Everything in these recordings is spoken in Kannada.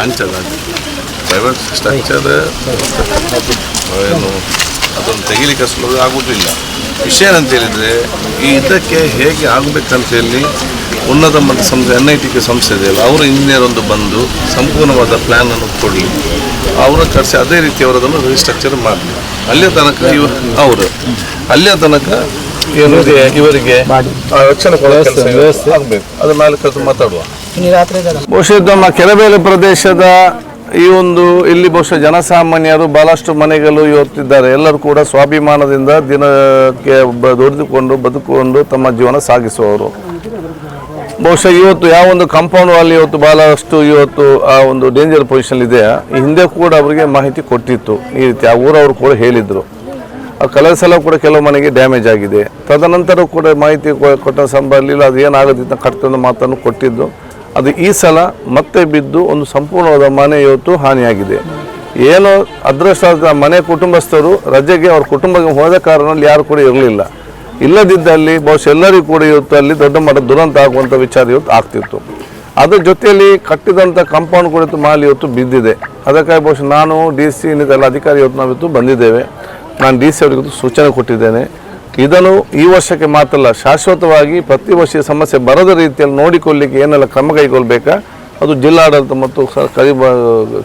ಅಂಚಲ್ಲ ಪ್ರೈವೇಟ್ ಸ್ಟ್ರಕ್ಚರ್ ಏನು ಅದನ್ನು ತೆಗಿಲಿಕ್ಕೆ ಅಷ್ಟು ಆಗುವುದಿಲ್ಲ. ವಿಷಯ ಏನಂತ ಹೇಳಿದರೆ ಈ ಇದಕ್ಕೆ ಹೇಗೆ ಆಗಬೇಕಂತೇಳಿ ಉನ್ನತ ಮಟ್ಟ ಸಂಸ್ಥೆ NIT ಸಂಸ್ಥೆ ಇದೆಯಲ್ಲ ಅವರು ಇಂಜಿನಿಯರ್ ಒಂದು ಬಂದು ಸಂಪೂರ್ಣವಾದ ಪ್ಲ್ಯಾನನ್ನು ಕೊಡಲಿ, ಅವರ ಕಳಿಸಿ ಅದೇ ರೀತಿ ಅವರದನ್ನು ರೀಸ್ಟ್ರಕ್ಚರ್ ಮಾಡಲಿ. ಅಲ್ಲಿಯ ತನಕ ಅವರು ಅಲ್ಲಿಯ ತನಕ ಏನಿದೆ ಇವರಿಗೆ ರಕ್ಷಣೆ ವ್ಯವಸ್ಥೆ ಆಗಬೇಕು. ಅದ್ರ ಮೇಲೆ ಕರೆದು ಮಾತಾಡುವ. ಬಹುಶಃ ನಮ್ಮ ಕೆರೆಬೇಲೆ ಪ್ರದೇಶದ ಈ ಒಂದು ಇಲ್ಲಿ ಬಹುಶಃ ಜನಸಾಮಾನ್ಯರು ಬಹಳಷ್ಟು ಮನೆಗಳು ಇವತ್ತಿದ್ದಾರೆ. ಎಲ್ಲರೂ ಕೂಡ ಸ್ವಾಭಿಮಾನದಿಂದ ದಿನಕ್ಕೆ ದುಡಿದುಕೊಂಡು ಬದುಕೊಂಡು ತಮ್ಮ ಜೀವನ ಸಾಗಿಸುವವರು. ಬಹುಶಃ ಇವತ್ತು ಯಾವ ಒಂದು ಕಾಂಪೌಂಡ್ ವಾಲ್ ಇವತ್ತು ಬಹಳಷ್ಟು ಇವತ್ತು ಆ ಒಂದು ಡೇಂಜರ್ ಪೊಸಿಷನ್ ಇದೆ. ಈ ಹಿಂದೆ ಕೂಡ ಅವರಿಗೆ ಮಾಹಿತಿ ಕೊಟ್ಟಿತ್ತು ಈ ರೀತಿ, ಆ ಊರವರು ಕೂಡ ಹೇಳಿದರು. ಕಳೆದ ಸಲ ಕೂಡ ಕೆಲವು ಮನೆಗೆ ಡ್ಯಾಮೇಜ್ ಆಗಿದೆ. ತದನಂತರ ಕೂಡ ಮಾಹಿತಿ ಕೊಟ್ಟ ಸಂಬಂಧ ಅದು ಏನಾಗೋದಿತ್ತು ಕಟ್ತಂದು ಮಾತನ್ನು ಕೊಟ್ಟಿದ್ದು. ಅದು ಈ ಸಲ ಮತ್ತೆ ಬಿದ್ದು ಒಂದು ಸಂಪೂರ್ಣವಾದ ಮನೆ ಇವತ್ತು ಹಾನಿಯಾಗಿದೆ. ಏನೋ ಅದೃಷ್ಟ ಮನೆ ಕುಟುಂಬಸ್ಥರು ರಜೆಗೆ ಅವ್ರ ಕುಟುಂಬಕ್ಕೆ ಹೋದ ಕಾರಣದಲ್ಲಿ ಯಾರು ಕೂಡ ಇರಲಿಲ್ಲ. ಇಲ್ಲದಿದ್ದಲ್ಲಿ ಬಹುಶಃ ಎಲ್ಲರಿಗೂ ಕೂಡ ಇವತ್ತು ಅಲ್ಲಿ ದೊಡ್ಡ ಮಟ್ಟದ ದುರಂತ ಆಗುವಂಥ ವಿಚಾರ ಇವತ್ತು ಆಗ್ತಿತ್ತು. ಅದ್ರ ಜೊತೆಯಲ್ಲಿ ಕಟ್ಟಿದಂಥ ಕಾಂಪೌಂಡ್ ಕೂಡ ಮಾಲಿ ಇವತ್ತು ಬಿದ್ದಿದೆ. ಅದಕ್ಕಾಗಿ ಬಹುಶಃ ನಾನು DC ಇನ್ನಿದೆಲ್ಲ ಅಧಿಕಾರಿ ಇವತ್ತು ನಾವಿತ್ತು ಬಂದಿದ್ದೇವೆ. ನಾನು DC ಅವರಿಗೂ ಸೂಚನೆ ಕೊಟ್ಟಿದ್ದೇನೆ. ಇದನ್ನು ಈ ವರ್ಷಕ್ಕೆ ಮಾತ್ರ ಅಲ್ಲ, ಶಾಶ್ವತವಾಗಿ ಪ್ರತಿ ವರ್ಷ ಸಮಸ್ಯೆ ಬರದ ರೀತಿಯಲ್ಲಿ ನೋಡಿಕೊಳ್ಳಲಿಕ್ಕೆ ಏನೆಲ್ಲ ಕ್ರಮ ಕೈಗೊಳ್ಳಬೇಕಾ ಅದು ಜಿಲ್ಲಾಡಳಿತ ಮತ್ತು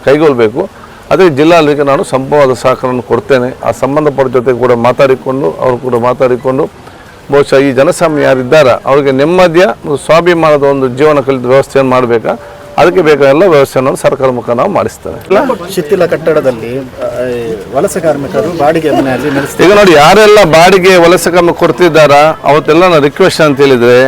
ಕೈಗೊಳ್ಳಬೇಕು. ಅದೇ ಜಿಲ್ಲಾಡಳಿತಕ್ಕೆ ನಾನು ಸಂಪೂರ್ಣವಾದ ಸಹಕಾರವನ್ನು ಕೊಡ್ತೇನೆ. ಆ ಸಂಬಂಧಪಟ್ಟ ಜೊತೆ ಕೂಡ ಮಾತಾಡಿಕೊಂಡು ಅವರು ಕೂಡ ಮಾತಾಡಿಕೊಂಡು ಬಹುಶಃ ಈ ಜನಸಾಮಾನ್ಯ ಯಾರಿದ್ದಾರೆ ಅವರಿಗೆ ನೆಮ್ಮದಿಯ ಸ್ವಾಭಿಮಾನದ ಒಂದು ಜೀವನ ಕಲಿತ ವ್ಯವಸ್ಥೆಯನ್ನು ಮಾಡಬೇಕಾ, ಅದಕ್ಕೆ ಬೇಕಾದ ವ್ಯವಸ್ಥೆಯನ್ನು ಸರ್ಕಾರ ಮುಖ ನಾವು ಮಾಡಿಸ್ತೇವೆ. ಶಿಥಿಲ ಕಟ್ಟಡದಲ್ಲಿ ವಲಸೆ ಕಾರ್ಮಿಕರು ಬಾಡಿಗೆ ಮನೆಯಲ್ಲಿ ಈಗ ನೋಡಿ, ಯಾರೆಲ್ಲ ಬಾಡಿಗೆ ವಲಸೆ ಕಾರ್ಮಿಕ ಕೊಡ್ತಿದ್ದಾರಾ ಅವತ್ತೆಲ್ಲ ನಾನು ರಿಕ್ವೆಸ್ಟ್ ಅಂತ ಹೇಳಿದರೆ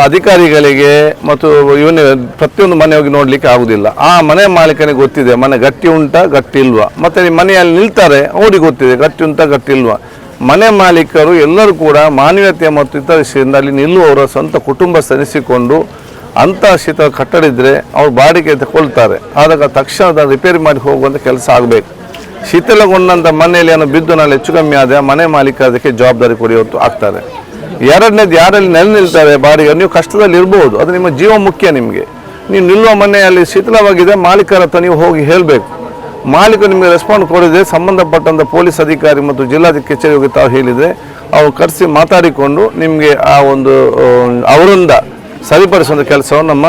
ಅಧಿಕಾರಿಗಳಿಗೆ ಮತ್ತು ಇವನೇ ಪ್ರತಿಯೊಂದು ಮನೆ ಹೋಗಿ ನೋಡಲಿಕ್ಕೆ ಆಗುದಿಲ್ಲ. ಆ ಮನೆ ಮಾಲೀಕನಿಗೆ ಗೊತ್ತಿದೆ ಮನೆ ಗಟ್ಟಿ ಉಂಟಾ ಗಟ್ಟಿ ಇಲ್ವಾ, ಮತ್ತು ಮನೆಯಲ್ಲಿ ನಿಲ್ತಾರೆ ಅವ್ರಿಗೆ ಗೊತ್ತಿದೆ ಗಟ್ಟಿ ಉಂಟಾ ಗಟ್ಟಿ ಇಲ್ವಾ. ಮನೆ ಮಾಲೀಕರು ಎಲ್ಲರೂ ಕೂಡ ಮಾನವೀಯತೆ ಮತ್ತು ಇತರ ವಿಷಯದಿಂದ ಅಲ್ಲಿ ನಿಲ್ಲುವವರ ಸ್ವಂತ ಕುಟುಂಬಸ್ಥನಿಸಿಕೊಂಡು ಅಂಥ ಶೀತ ಕಟ್ಟಡ ಇದ್ದರೆ ಅವ್ರು ಬಾಡಿಗೆ ತಗೊಳ್ತಾರೆ. ಆದಾಗ ತಕ್ಷಣದ ರಿಪೇರಿ ಮಾಡಿ ಹೋಗುವಂಥ ಕೆಲಸ ಆಗಬೇಕು. ಶೀತಲಗೊಂಡಂಥ ಮನೆಯಲ್ಲಿ ಏನೋ ಬಿದ್ದು ನಾಳೆ ಹೆಚ್ಚು ಕಮ್ಮಿ ಆದರೆ ಮನೆ ಮಾಲೀಕ ಅದಕ್ಕೆ ಜವಾಬ್ದಾರಿ ಕೊಡಿಯವತ್ತು ಆಗ್ತಾರೆ. ಎರಡನೇದು ಯಾರಲ್ಲಿ ನಿಲ್ತಾರೆ ಬಾಡಿಗೆ, ನೀವು ಕಷ್ಟದಲ್ಲಿ ಇರ್ಬೋದು, ಅದು ನಿಮ್ಮ ಜೀವ ಮುಖ್ಯ. ನಿಮಗೆ ನೀವು ನಿಲ್ಲುವ ಮನೆಯಲ್ಲಿ ಶೀತಲವಾಗಿದೆ ಮಾಲೀಕರ ಹತ್ರ ನೀವು ಹೋಗಿ ಹೇಳಬೇಕು. ಮಾಲೀಕರು ನಿಮಗೆ ರೆಸ್ಪಾಂಡ್ ಕೊಡಿದೆ ಸಂಬಂಧಪಟ್ಟಂಥ ಪೊಲೀಸ್ ಅಧಿಕಾರಿ ಮತ್ತು ಜಿಲ್ಲಾಧಿಕಾರಿ ಕಚೇರಿಗೆ ತಾವು ಹೇಳಿದರೆ ಅವ್ರು ಕರೆಸಿ ಮಾತಾಡಿಕೊಂಡು ನಿಮಗೆ ಆ ಒಂದು ಅವರಿಂದ ಸರಿಪಡಿಸುವಂಥ ಕೆಲಸವನ್ನು ನಮ್ಮ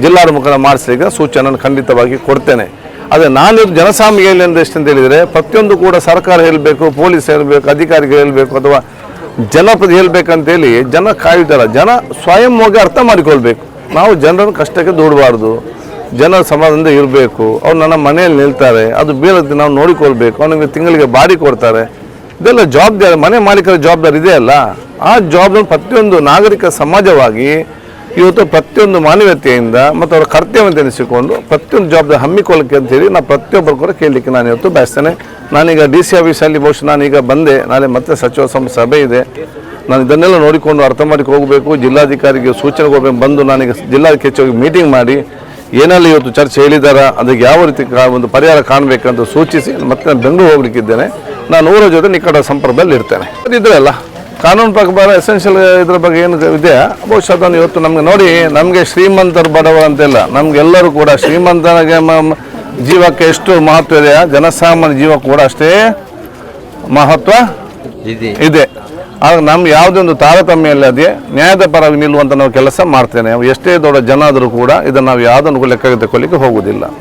ಜಿಲ್ಲಾಡ ಮುಖಾಂತರ ಮಾಡಿಸಲಿಕ್ಕೆ ಸೂಚನೆಯನ್ನು ಖಂಡಿತವಾಗಿ ಕೊಡ್ತೇನೆ. ಅದೇ ನಾನು ಜನಸಾಮಾನ್ಯ ಎಷ್ಟು ಅಂತ ಹೇಳಿದರೆ ಪ್ರತಿಯೊಂದು ಕೂಡ ಸರ್ಕಾರ ಹೇಳಬೇಕು, ಪೊಲೀಸ್ ಹೇಳಬೇಕು, ಅಧಿಕಾರಿಗಳು ಹೇಳಬೇಕು ಅಥವಾ ಜನಪ್ರತಿ ಹೇಳಬೇಕಂತೇಳಿ ಜನ ಕಾಯ್ತಾರೆ. ಜನ ಸ್ವಯಂವಾಗಿ ಅರ್ಥ ಮಾಡಿಕೊಳ್ಬೇಕು. ನಾವು ಜನರನ್ನು ಕಷ್ಟಕ್ಕೆ ದೂಡಬಾರ್ದು, ಜನ ಸಮಾಜದಿಂದ ಇರಬೇಕು. ಅವ್ರು ನನ್ನ ಮನೆಯಲ್ಲಿ ನಿಲ್ತಾರೆ, ಅದು ಬೀಳತ್ತೆ ನಾವು ನೋಡಿಕೊಳ್ಬೇಕು. ಅವನಿಗೆ ತಿಂಗಳಿಗೆ ಬಾಡಿ ಕೊಡ್ತಾರೆ. ಇದೆಲ್ಲ ಜವಾಬ್ದಾರಿ ಮನೆ ಮಾಲೀಕರ ಜವಾಬ್ದಾರಿ ಇದೆಯಲ್ಲ. ಆ ಜವಾಬ್ದಾರಿ ಪ್ರತಿಯೊಂದು ನಾಗರಿಕ ಸಮಾಜವಾಗಿ ಇವತ್ತು ಪ್ರತಿಯೊಂದು ಮಾನವೀಯತೆಯಿಂದ ಮತ್ತು ಅವರ ಕರ್ತವ್ಯ ಎನಿಸಿಕೊಂಡು ಪ್ರತಿಯೊಂದು ಜವಾಬ್ದಾರಿ ಹಮ್ಮಿಕೊಳ್ಳಕ್ಕೆ ಅಂತೇಳಿ ನಾನು ಪ್ರತಿಯೊಬ್ಬರು ಕೂಡ ಕೇಳಲಿಕ್ಕೆ ನಾನು ಇವತ್ತು ಬಯಸ್ತೇನೆ. ನಾನೀಗ DC ಆಫೀಸಲ್ಲಿ ಬಹುಶಃ ನಾನೀಗ ಬಂದೆ, ನಾಳೆ ಮತ್ತೆ ಸಚಿವ ಸಭೆ ಇದೆ. ನಾನು ಇದನ್ನೆಲ್ಲ ನೋಡಿಕೊಂಡು ಅರ್ಥ ಮಾಡಿ ಹೋಗಬೇಕು. ಜಿಲ್ಲಾಧಿಕಾರಿಗೆ ಸೂಚನೆ ಕೊಡಬೇಕು. ಬಂದು ನಾನೀಗ ಜಿಲ್ಲಾಧಿಕಾರಿ ಮೀಟಿಂಗ್ ಮಾಡಿ ಏನೆಲ್ಲ ಇವತ್ತು ಚರ್ಚೆ ಹೇಳಿದಾರ ಅದಕ್ಕೆ ಯಾವ ರೀತಿ ಒಂದು ಪರಿಹಾರ ಕಾಣಬೇಕಂತ ಸೂಚಿಸಿ ಮತ್ತೆ ನಾನು ಬೆಂಗಳೂರು ಹೋಗ್ಲಿಕ್ಕಿದ್ದೇನೆ. ನಾನು ಊರ ಜೊತೆ ನಿಕಟ ಸಂಪರ್ಕದಲ್ಲಿ ಇರ್ತೇನೆ. ಇದ್ರಲ್ಲ ಕಾನೂನು ಪ್ರಕಾರ ಎಸೆನ್ಷಿಯಲ್ ಇದ್ರ ಬಗ್ಗೆ ಏನು ಇದೆಯಾ ಬಹುಶಃ ಅದನ್ನು ಇವತ್ತು ನಮಗೆ ನೋಡಿ, ನಮಗೆ ಶ್ರೀಮಂತರು ಬಡವ ಅಂತೆಲ್ಲ, ನಮಗೆಲ್ಲರೂ ಕೂಡ ಶ್ರೀಮಂತನಿಗೆ ಜೀವಕ್ಕೆ ಎಷ್ಟು ಮಹತ್ವ ಇದೆಯಾ ಜನಸಾಮಾನ್ಯ ಜೀವ ಕೂಡ ಅಷ್ಟೇ ಮಹತ್ವ ಇದೆ. ಆಗ ನಮ್ಗೆ ಯಾವುದೇ ಒಂದು ತಾರತಮ್ಯ ಇಲ್ಲ, ಅದೇ ನ್ಯಾಯದ ಪರವಾಗಿ ನಿಲ್ಲುವಂಥ ನಾವು ಕೆಲಸ ಮಾಡ್ತೇನೆ. ಎಷ್ಟೇ ದೊಡ್ಡ ಜನ ಆದರೂ ಕೂಡ ಇದನ್ನು ನಾವು ಯಾವುದನ್ನು ಲೆಕ್ಕ ತೆಗೊಳ್ಳಿಕ್ಕೆ ಹೋಗುವುದಿಲ್ಲ.